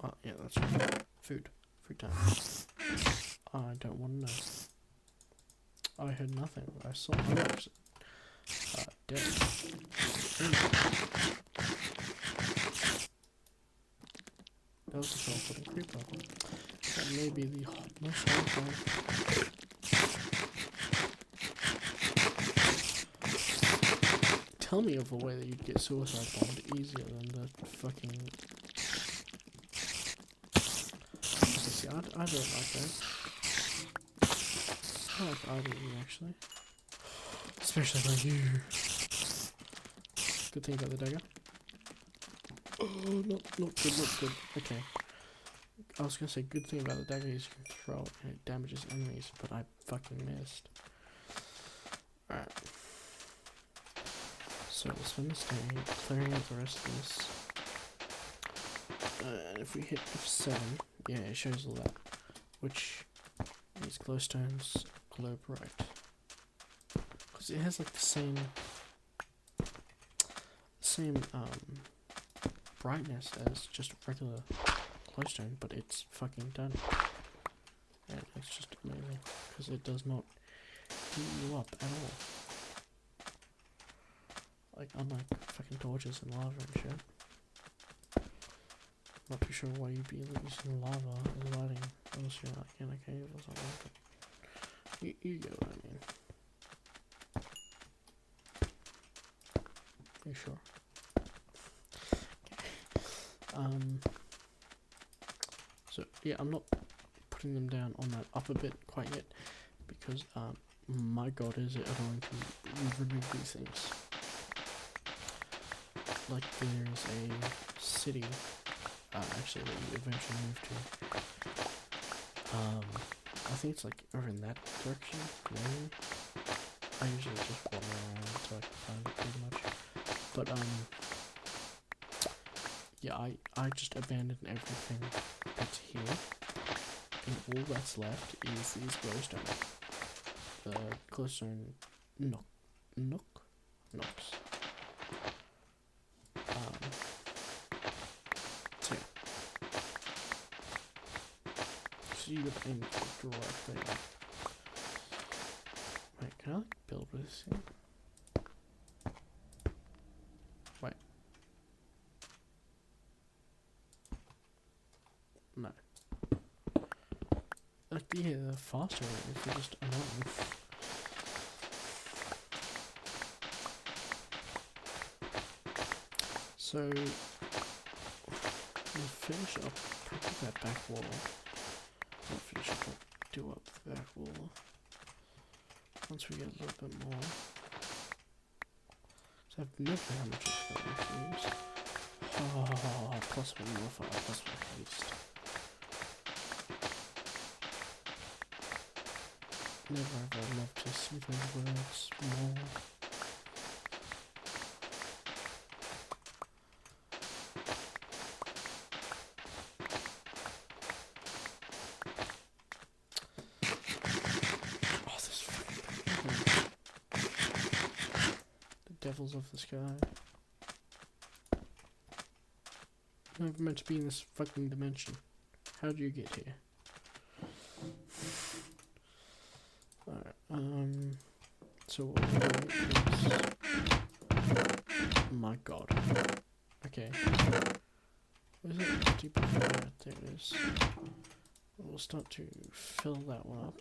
Oh, yeah, that's right. Food. Food time. I don't want to know. I heard nothing. I saw others. Dead. That was a self-footing creeper. That may be the most horrifying. Tell me of a way that you'd get suicide bombed easier than the fucking... See, I don't like that. I like either of you, actually. Especially like you. Good thing about the dagger. Oh, not good, not good. Okay. I was gonna say, good thing about the dagger is you can throw it and it damages enemies, but I fucking missed. Alright. So we'll spend this day clearing out the rest of this. And if we hit F7, yeah, it shows all that. Which these glowstones glow bright. Because it has like the same brightness as just regular glowstone, but it's fucking done. And it's just amazing because it does not heat you up at all. Like unlike fucking torches and lava and shit. Not too sure why you'd be using lava as lighting unless you're like in a cave or something. But you get what I mean. Are you sure? So yeah, I'm not putting them down on that upper bit quite yet because my god is it annoying to remove these things. Like there's a city actually that you eventually move to. I think it's like over in that direction, maybe. I usually just wander around so I can find it pretty much. But yeah, I just abandoned everything that's here, and all that's left is these glowstone. The glowstone knocks. So yeah. So you got aim right there. Wait, can I like build with this thing? Wait. No. Like, yeah, the faster ones are just annoying. So, we'll finish up probably that back wall. We'll finish up, do up the back wall. Once we get a little bit more. So I've no idea how much it's going to use. Oh, plus one more fire, plus one haste. Never ever love to see those words more. Oh, this fucking the devils of the sky. You're never meant to be in this fucking dimension. How did you get here? Alright, so what we're doing is... My god. Okay. Where's it? Deep there it is. We'll start to fill that one up.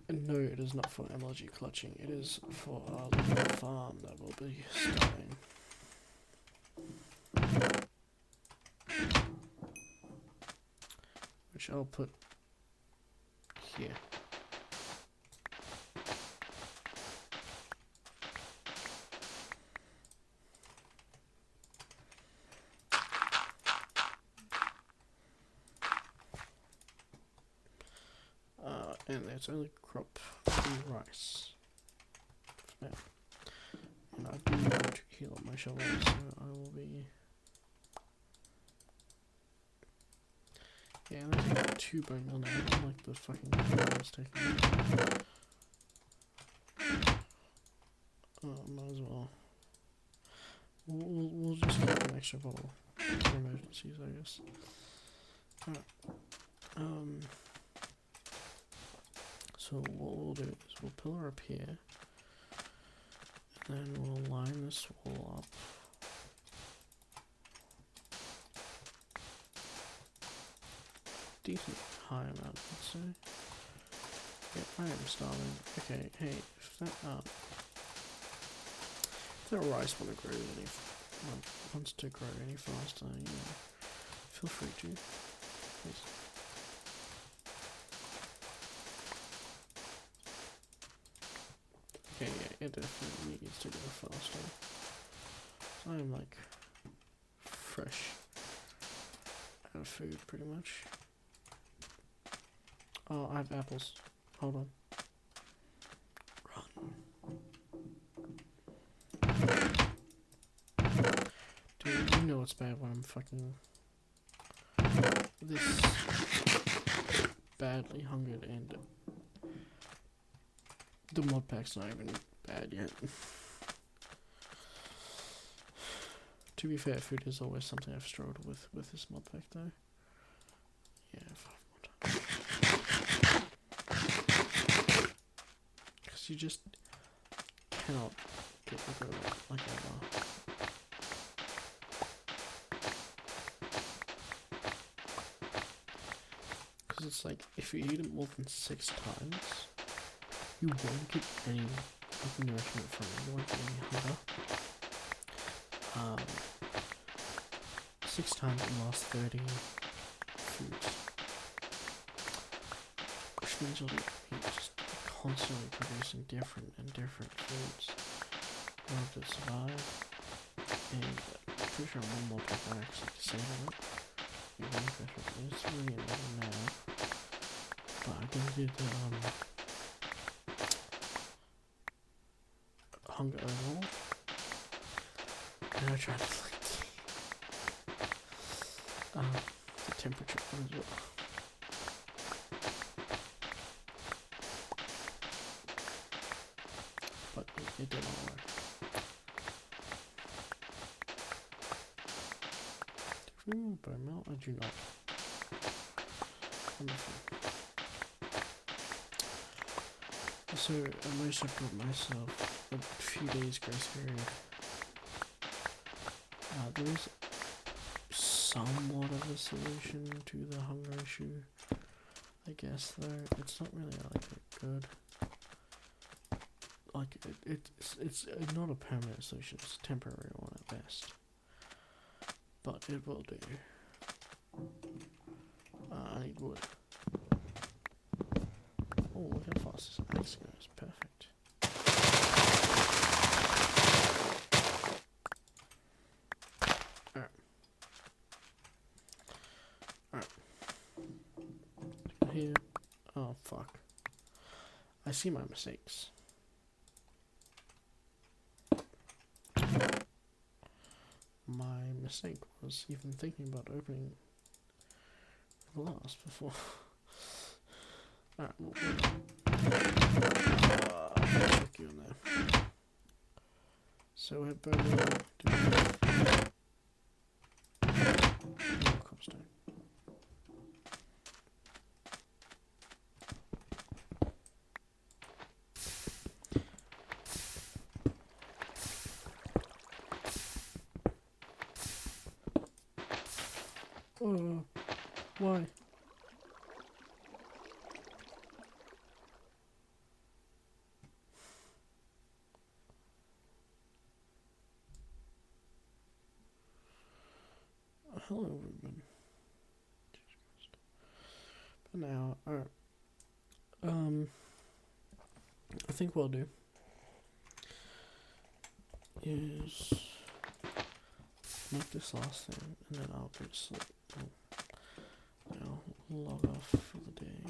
And no, it is not for MLG clutching, it is for our little farm that will be starting. which I'll put here. And let's only crop the rice for now. And I do want to heal up my shovel, so I will be. Yeah, let's get 2 bone meal now. I don't like the fucking was taking. Might as well. We'll just keep an extra bottle for emergencies, I guess. Alright. So what we'll do is we'll pillar up here, and then we'll line this wall up. Decent high amount, I'd say. Yeah, I am starving. Okay, hey, if that rice wants to grow any faster, you know, feel free to. Please. Okay, yeah, it definitely needs to go faster. So I'm like fresh out of food pretty much. Oh, I have apples. Hold on. Run. Dude, you know it's bad when I'm fucking this badly hungered and the mod pack's not even bad yet. To be fair, food is always something I've struggled with this mod pack though. Yeah, 5 more times. Because you just cannot get rid of it like ever. Because it's like, if you eat it more than 6 times, you won't get any nourishment from it, you won't get any hunger. 6 times in the last 30 foods. Which means you'll be just constantly producing different foods in order to survive. And I'm pretty sure one more pack I actually disable it. It's really annoying now. But I did hunger overall. And I tried to the temperature one as well. But it did not work. Do you bone meal? I do not. Wonderful. So I managed to put myself a few days grace period. There is somewhat of a solution to the hunger issue, I guess, though it's not really like good. Like it's not a permanent solution; it's a temporary one at best. But it will do. I need wood. Oh, look how fast this axe goes! Perfect. Here. Oh fuck. I see my mistakes. My mistake was even thinking about opening the glass before. Alright, we'll check you in there. So we're burning cobblestone. Why? Hello, everyone. an hour. Alright. I think what I'll do is make this last thing, and then I'll go to sleep. I'll log off for the day.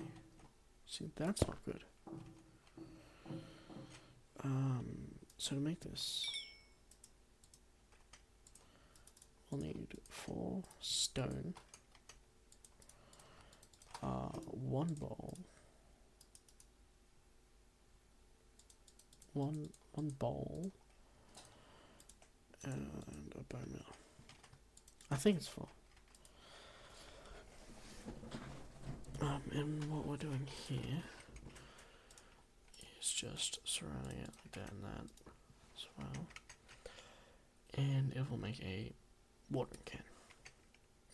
See, that's not good. So to make this, we'll need 4 stone, 1 bowl, one bowl, and a bone meal. I think it's 4. And what we're doing here is just surrounding it like that and that as well. And it will make a watering can,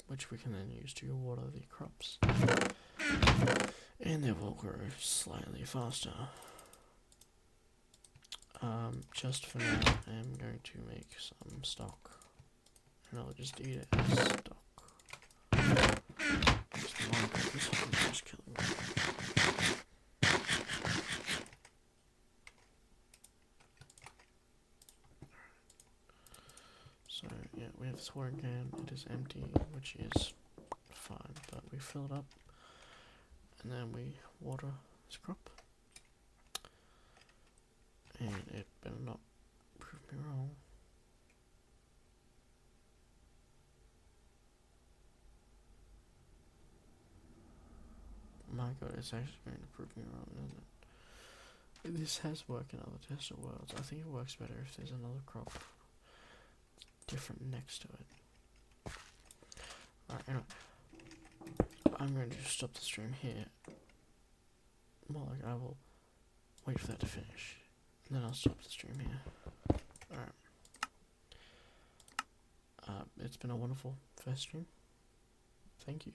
which we can then use to water the crops. And they will grow slightly faster. Just for now, I'm going to make some stock, and I'll just eat it as stock. This one is just killing me. So yeah, we have this watering can. It is empty, which is fine, but we fill it up, and then we water this crop. And it better not prove me wrong. My god, it's actually going to prove me wrong, isn't it? This has worked in other tested worlds. I think it works better if there's another crop different next to it. Alright, anyway. I'm going to stop the stream here. Well, like, I will wait for that to finish. And then I'll stop the stream here. Alright. It's been a wonderful first stream. Thank you.